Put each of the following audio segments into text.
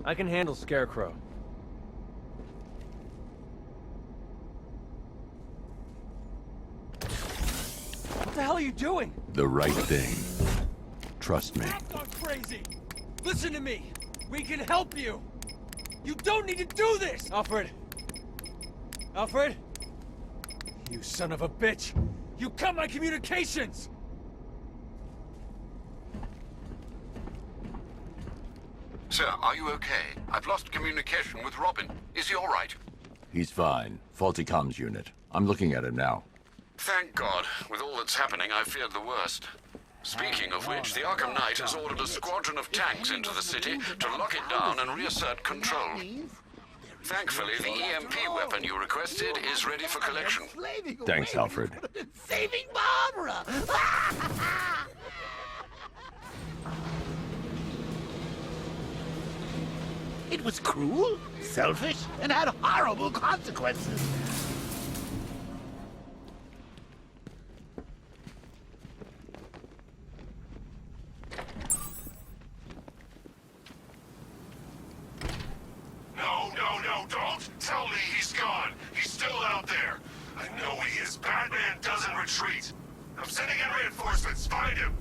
I can handle Scarecrow. What the hell are you doing? The right thing. Trust me. I've gone crazy! Listen to me! We can help you! You don't need to do this! Alfred! Alfred! You son of a bitch! You cut my communications! Sir, are you okay? I've lost communication with Robin. Is he all right? He's fine. Faulty comms unit. I'm looking at him now. Thank God. With all that's happening, I feared the worst. Speaking of which, the Arkham Knight has ordered a squadron of tanks into the city to lock it down and reassert control. Thankfully, the EMP weapon you requested is ready for collection. Thanks, Alfred. Saving Barbara! It was cruel, selfish, and had horrible consequences. No, don't tell me he's gone. He's still out there. I know he is. Batman doesn't retreat. I'm sending in reinforcements. Find him.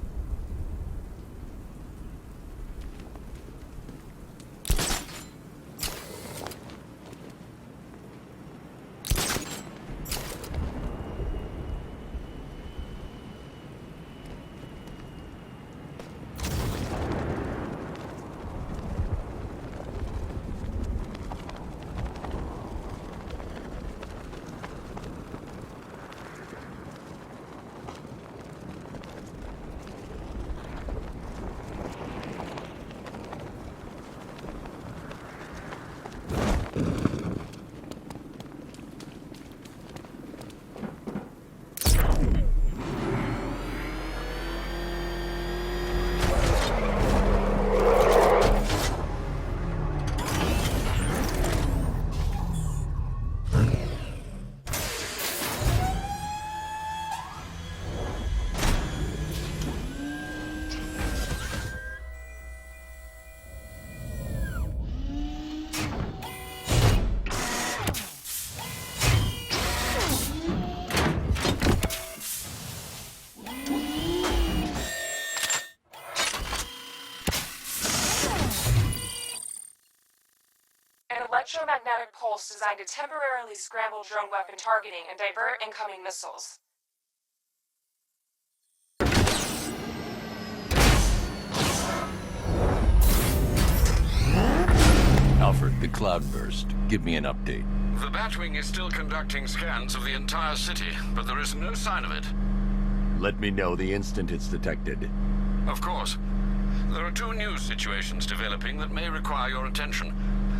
Electromagnetic pulse designed to temporarily scramble drone weapon targeting and divert incoming missiles. Alfred, the cloudburst. Give me an update. The Batwing is still conducting scans of the entire city, but there is no sign of it. Let me know the instant it's detected. Of course. There are two new situations developing that may require your attention.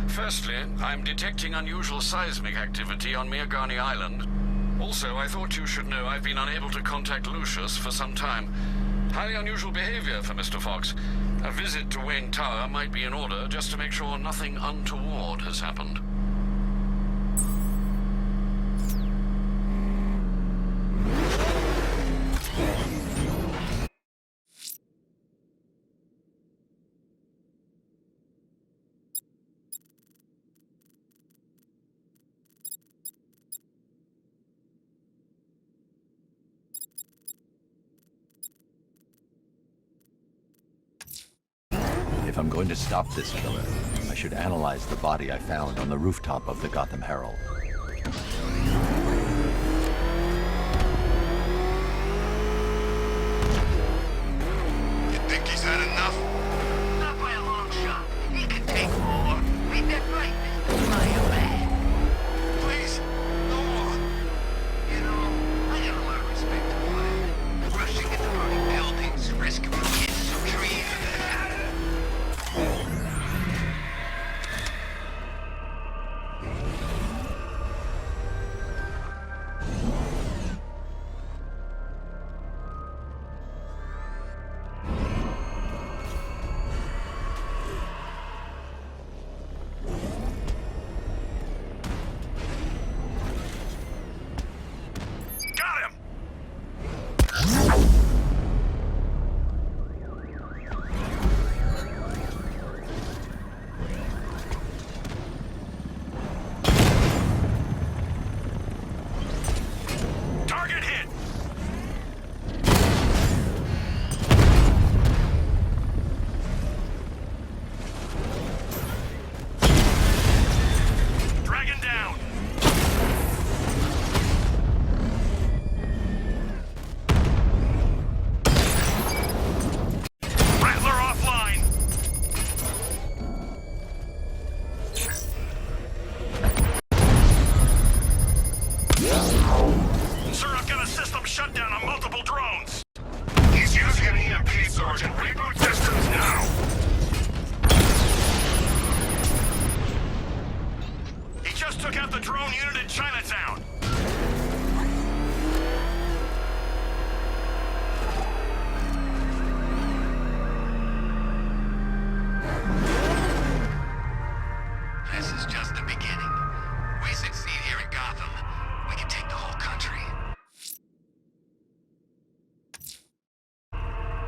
Firstly, I'm detecting unusual seismic activity on Miagani Island. Also, I thought you should know I've been unable to contact Lucius for some time. Highly unusual behavior for Mr. Fox. A visit to Wayne Tower might be in order just to make sure nothing untoward has happened. If I'm going to stop this killer, I should analyze the body I found on the rooftop of the Gotham Herald. You think he's had enough? Not by a long shot. He can take more. Ain't that right, Mr. Fireman? Please, no more. You know, I got a lot of respect for him. Rushing into burning buildings, rescuing kids from trees.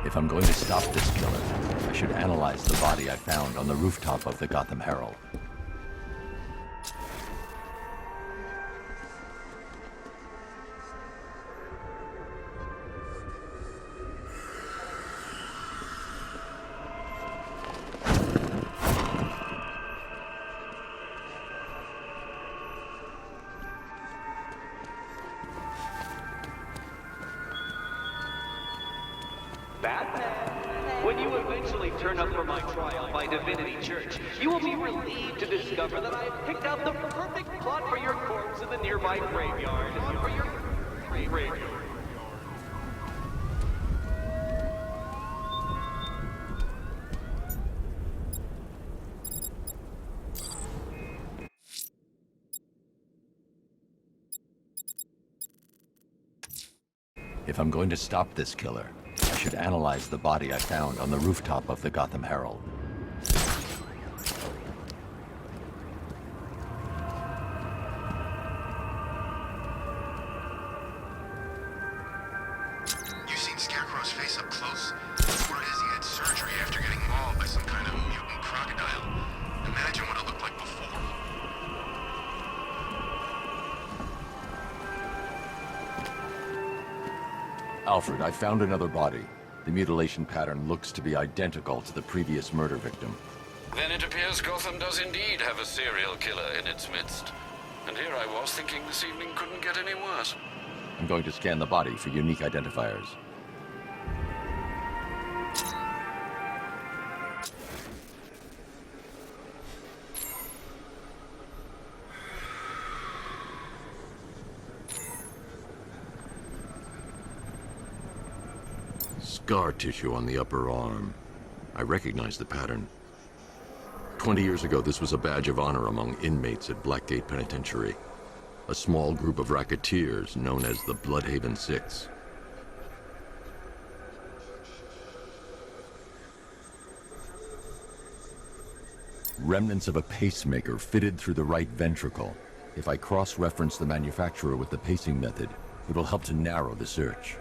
If I'm going to stop this killer, I should analyze the body I found on the rooftop of the Gotham Herald. Batman, when you eventually turn up for my trial by Divinity Church, you will be relieved to discover that I have picked out the perfect plot for your corpse in the nearby graveyard. For your graveyard. If I'm going to stop this killer, I should analyze the body I found on the rooftop of the Gotham Herald. You seen Scarecrow's face up close? Word is he had surgery after getting mauled by some kind of mutant crocodile. Imagine what it looked like before. Alfred, I found another body. The mutilation pattern looks to be identical to the previous murder victim. Then it appears Gotham does indeed have a serial killer in its midst. And here I was thinking this evening couldn't get any worse. I'm going to scan the body for unique identifiers. Scar tissue on the upper arm. I recognize the pattern. 20 years ago, this was a badge of honor among inmates at Blackgate Penitentiary. A small group of racketeers known as the Bloodhaven Six. Remnants of a pacemaker fitted through the right ventricle. If I cross-reference the manufacturer with the pacing method, it will help to narrow the search.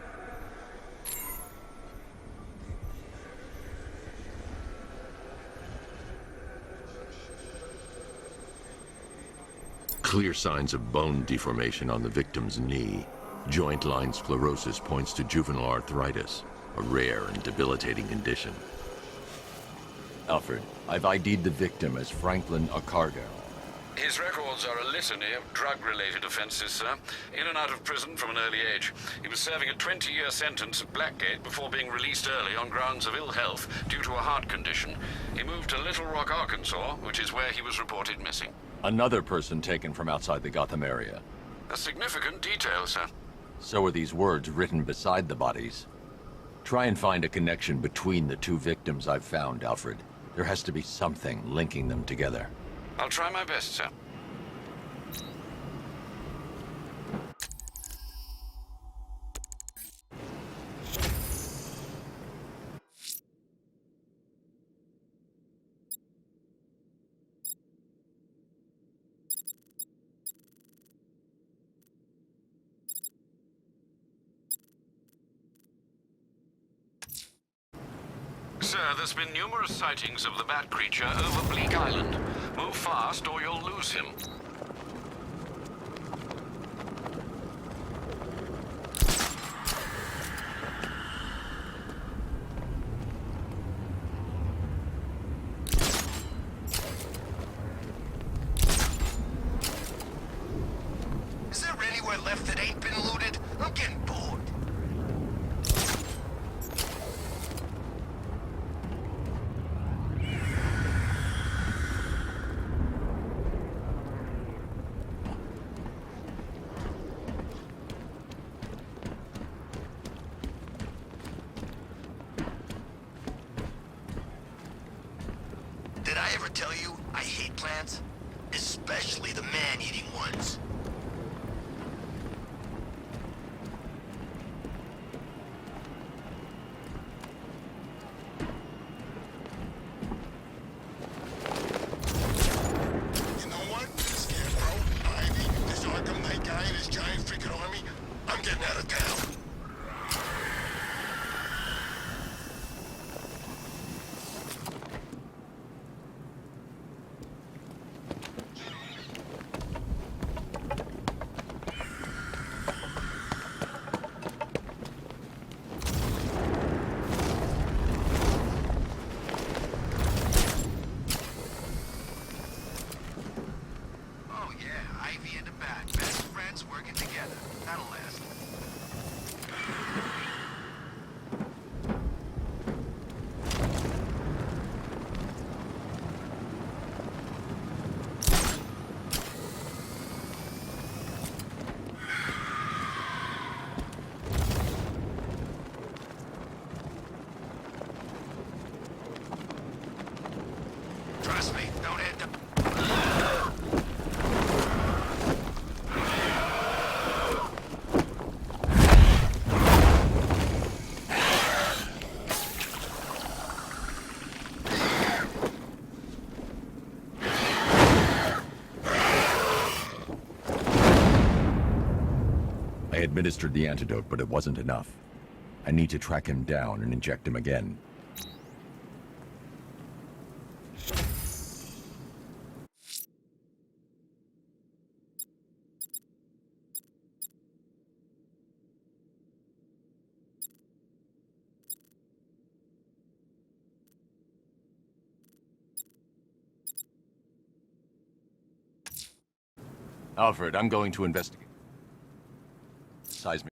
Clear signs of bone deformation on the victim's knee. Joint line sclerosis points to juvenile arthritis, a rare and debilitating condition. Alfred, I've ID'd the victim as Franklin Accardo. His records are a litany of drug-related offenses, sir. In and out of prison from an early age. He was serving a 20-year sentence at Blackgate before being released early on grounds of ill health due to a heart condition. He moved to Little Rock, Arkansas, which is where he was reported missing. Another person taken from outside the Gotham area. A significant detail, sir. So are these words written beside the bodies. Try and find a connection between the two victims I've found, Alfred. There has to be something linking them together. I'll try my best, sir. Sir, there's been numerous sightings of the bat creature over Bleak Island. Move fast or you'll lose him. Is there anywhere left that ain't been looted? I'm getting bored. Did I ever tell you I hate plants? Especially the man-eating ones. You know what? Scarecrow, Ivy, this Arkham Knight guy and his giant freaking army, I'm getting out of town. I administered the antidote, but it wasn't enough. I need to track him down and inject him again. Alfred, I'm going to investigate. Seismic.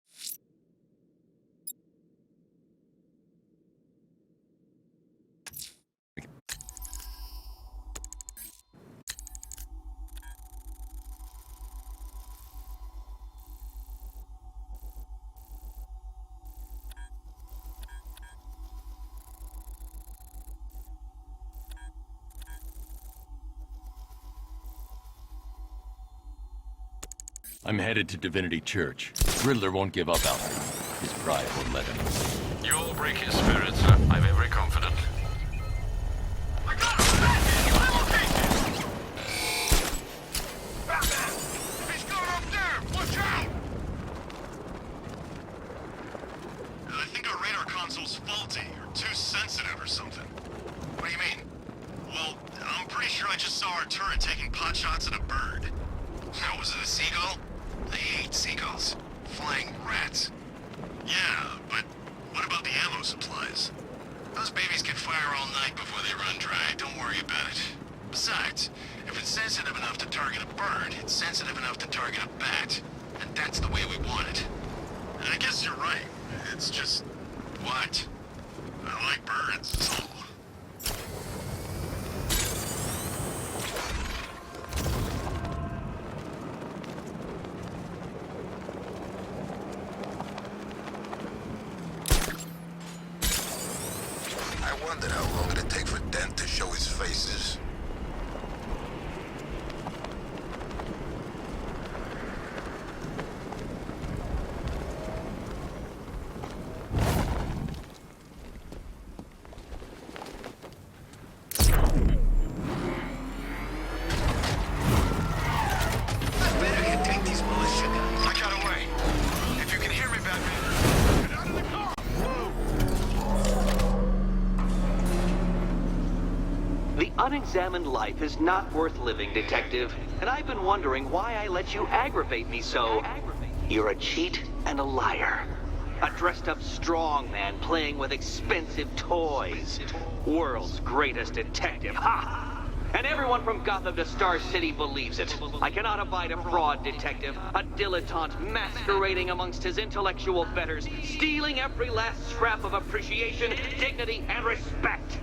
I'm headed to Divinity Church. Riddler won't give up, Alfred. His pride won't let him. You'll break his spirit, sir. I've every confidence. I got him! My location! Batman! He's going up there! Watch out! I think our radar console's faulty, or too sensitive or something. What do you mean? Well, I'm pretty sure I just saw our turret taking pot shots at a bird. No, was it a seagull? I hate seagulls. Flying rats. Yeah, but what about the ammo supplies? Those babies can fire all night before they run dry. Don't worry about it. Besides, if it's sensitive enough to target a bird, it's sensitive enough to target a bat. And that's the way we want it. And I guess you're right. It's just... what? I like birds, is all. I wondered how long it'd take for Dent to show his faces. Unexamined life is not worth living, Detective. And I've been wondering why I let you aggravate me so. You're a cheat and a liar. A dressed-up strongman playing with expensive toys. World's greatest detective, ha! And everyone from Gotham to Star City believes it. I cannot abide a fraud detective, a dilettante masquerading amongst his intellectual betters, stealing every last scrap of appreciation, dignity, and respect.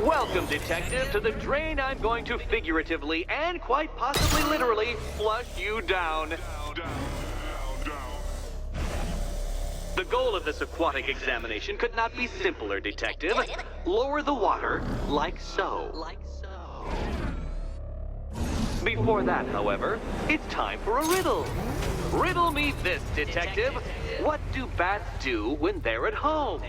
Welcome, Detective, to the drain I'm going to figuratively and quite possibly literally flush you down. The goal of this aquatic examination could not be simpler, Detective. Lower the water like so. Before that, however, it's time for a riddle. Riddle me this, Detective. What do bats do when they're at home?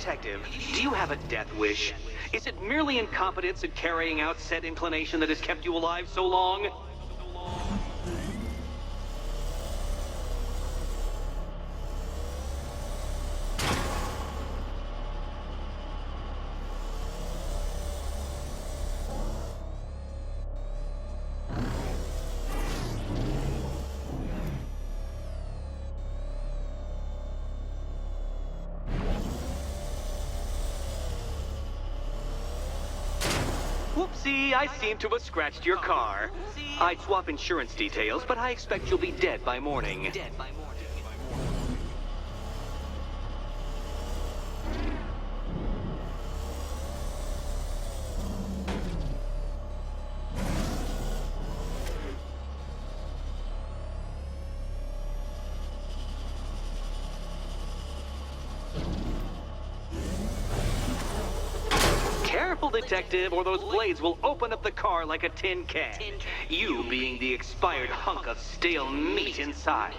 Detective, do you have a death wish? Is it merely incompetence in carrying out said inclination that has kept you alive so long? Whoopsie, I seem to have scratched your car. I'd swap insurance details, but I expect you'll be dead by morning. Careful, Detective, or those blades will open up the car like a tin can. You being the expired hunk of stale meat inside.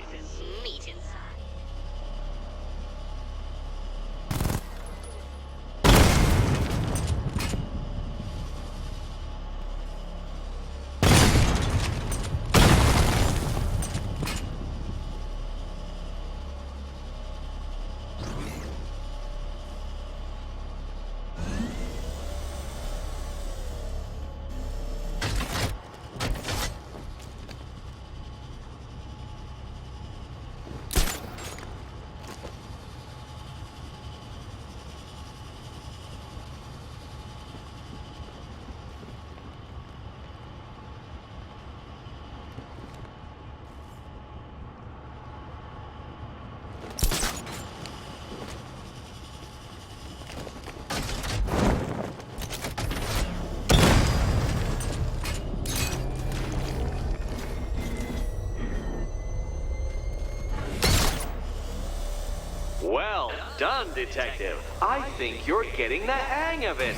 Well done, Detective. I think you're getting the hang of it.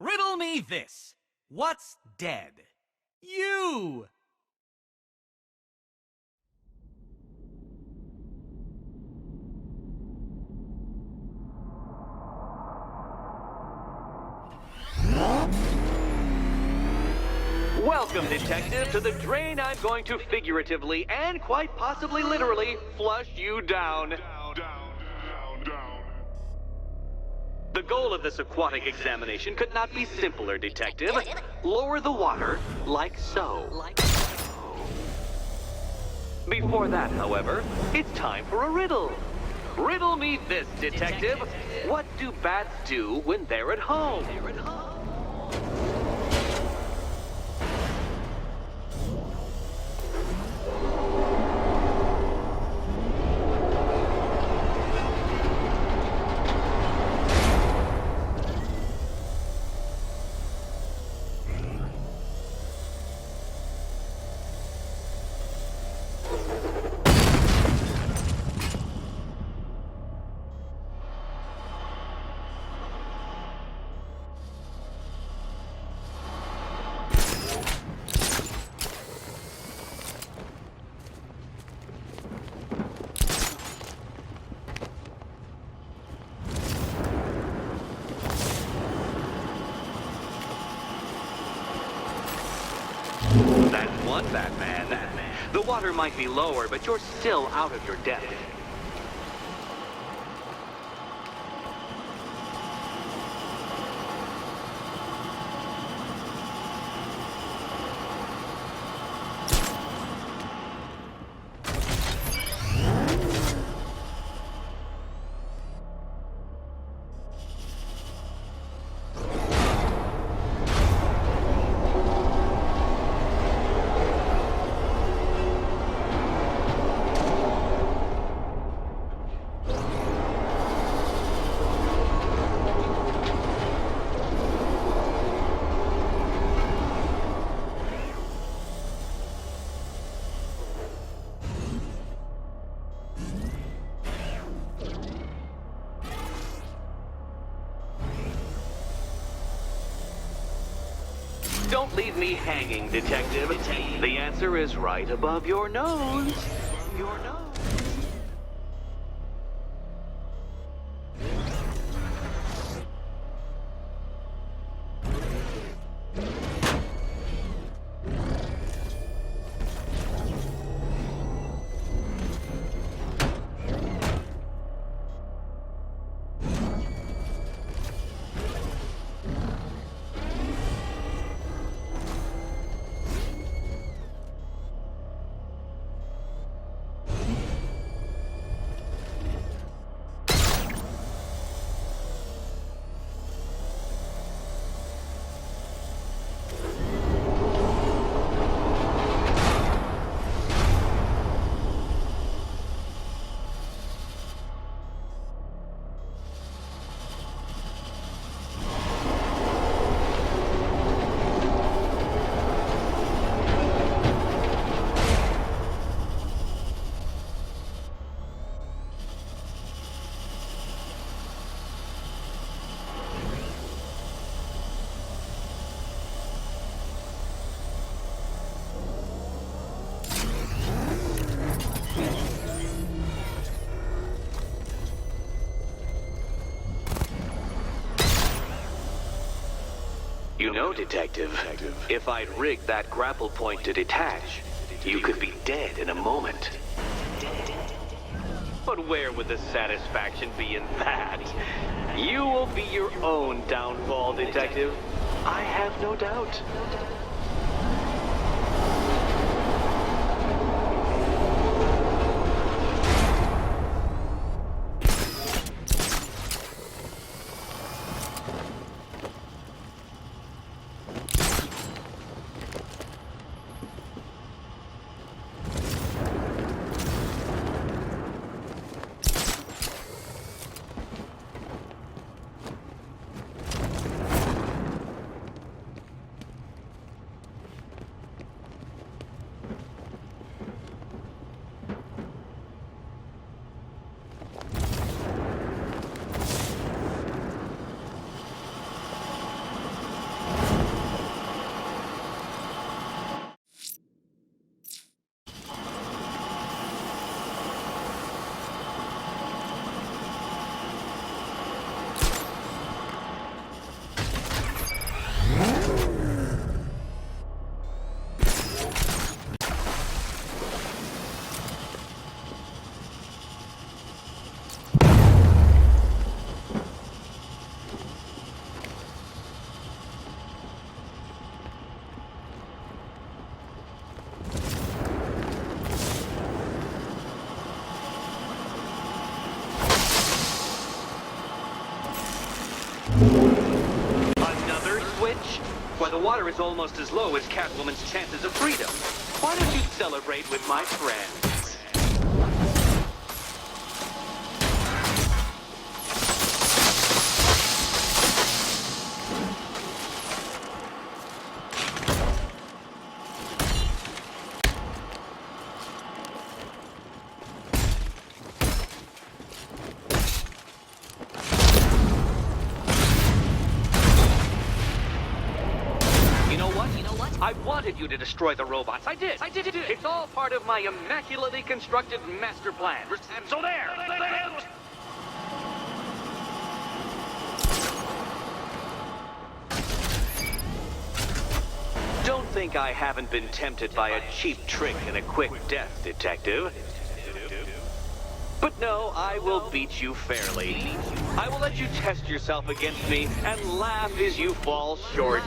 Riddle me this. What's dead? You! Welcome, Detective, to the drain I'm going to figuratively and quite possibly literally flush you down. The goal of this aquatic examination could not be simpler, Detective. Lower the water, like so. Before that, however, it's time for a riddle. Riddle me this, Detective. What do bats do when they're at home? one, Batman. The water might be lower, but you're still out of your depth. Don't leave me hanging, Detective. The answer is right above your nose. Your nose. You know, Detective, if I'd rigged that grapple point to detach, you could be dead in a moment. But where would the satisfaction be in that? You will be your own downfall, Detective. I have no doubt. Why, the water is almost as low as Catwoman's chances of freedom. Why don't you celebrate with my friends? I wanted you to destroy the robots. I did. It's all part of my immaculately constructed master plan. So there! Don't think I haven't been tempted by a cheap trick and a quick death, Detective. But no, I will beat you fairly. I will let you test yourself against me and laugh as you fall short.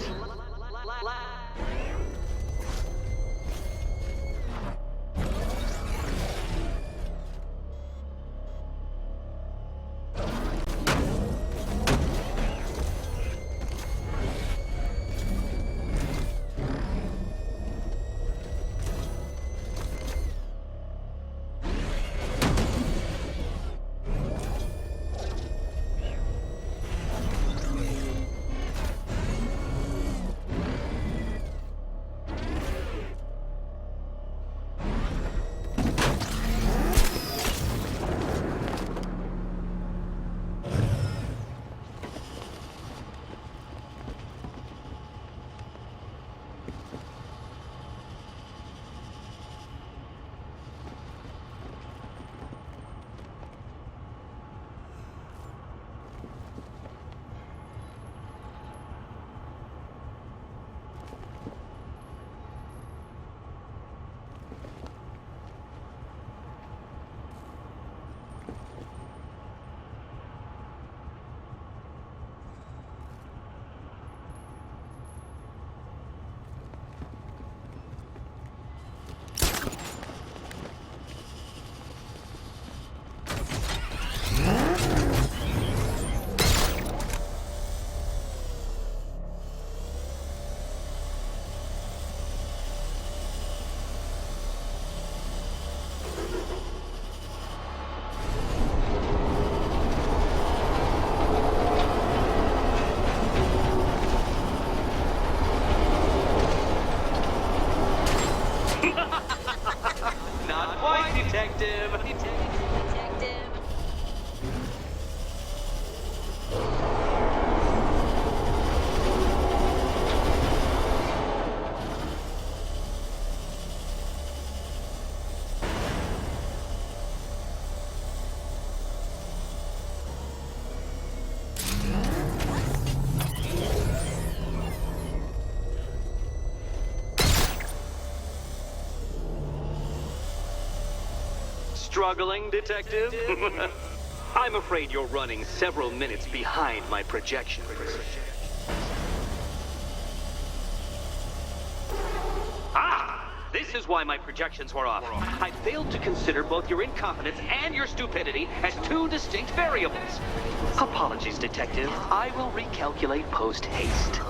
Not quite, Detective. Struggling, Detective? I'm afraid you're running several minutes behind my projections. Ah! This is why my projections were off. I failed to consider both your incompetence and your stupidity as two distinct variables. Apologies, Detective. I will recalculate post-haste.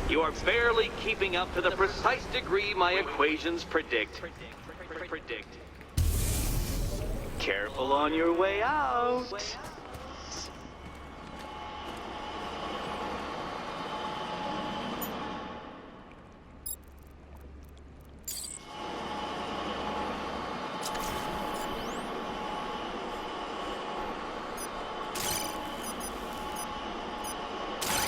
You are barely keeping up to the precise degree my equations predict. Careful on your way out.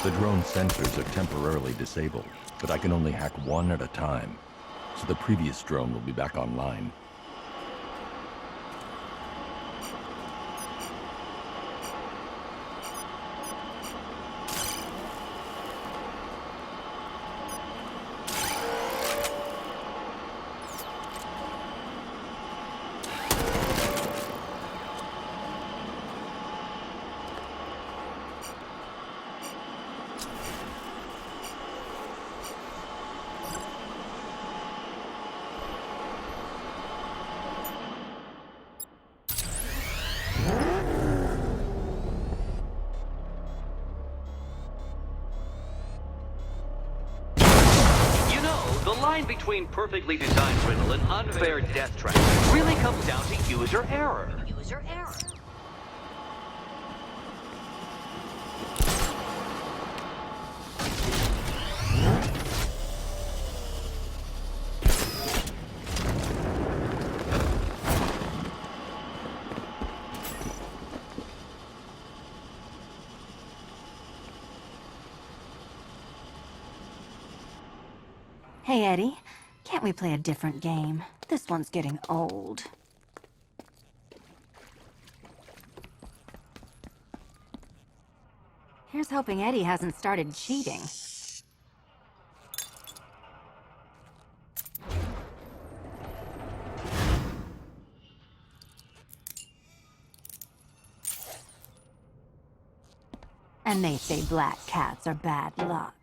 The drone sensors are temporarily disabled, but I can only hack one at a time, so the previous drone will be back online. The line between perfectly designed riddle and unfair death trap really comes down to user error. Hey, Eddie. Can't we play a different game? This one's getting old. Here's hoping Eddie hasn't started cheating. And they say black cats are bad luck.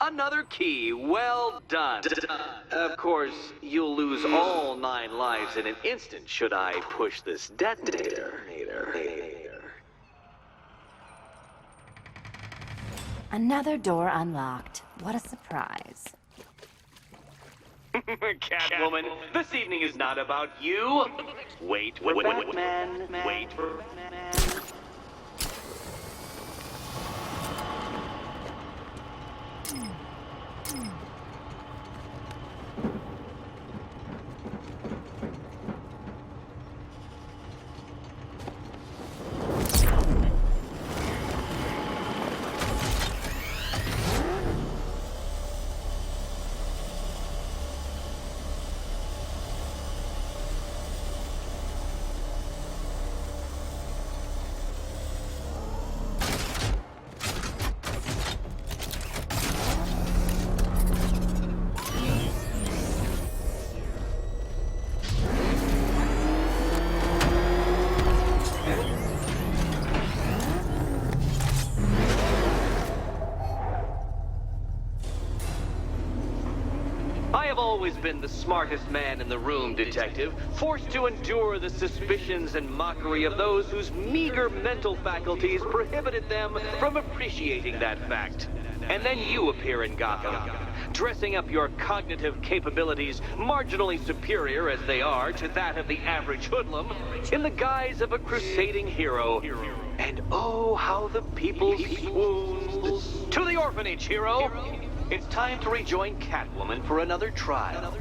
Another key, well done. Of course, you'll lose all 9 lives in an instant should I push this detonator. Another door unlocked. What a surprise. Catwoman, this evening is not about you. Wait for Batman. Wait for Batman. Always been the smartest man in the room, Detective, forced to endure the suspicions and mockery of those whose meager mental faculties prohibited them from appreciating that fact. And then you appear in Gotham, dressing up your cognitive capabilities marginally superior as they are to that of the average hoodlum, in the guise of a crusading hero. And oh, how the people swooned. To the orphanage, hero! It's time to rejoin Catwoman for another trial.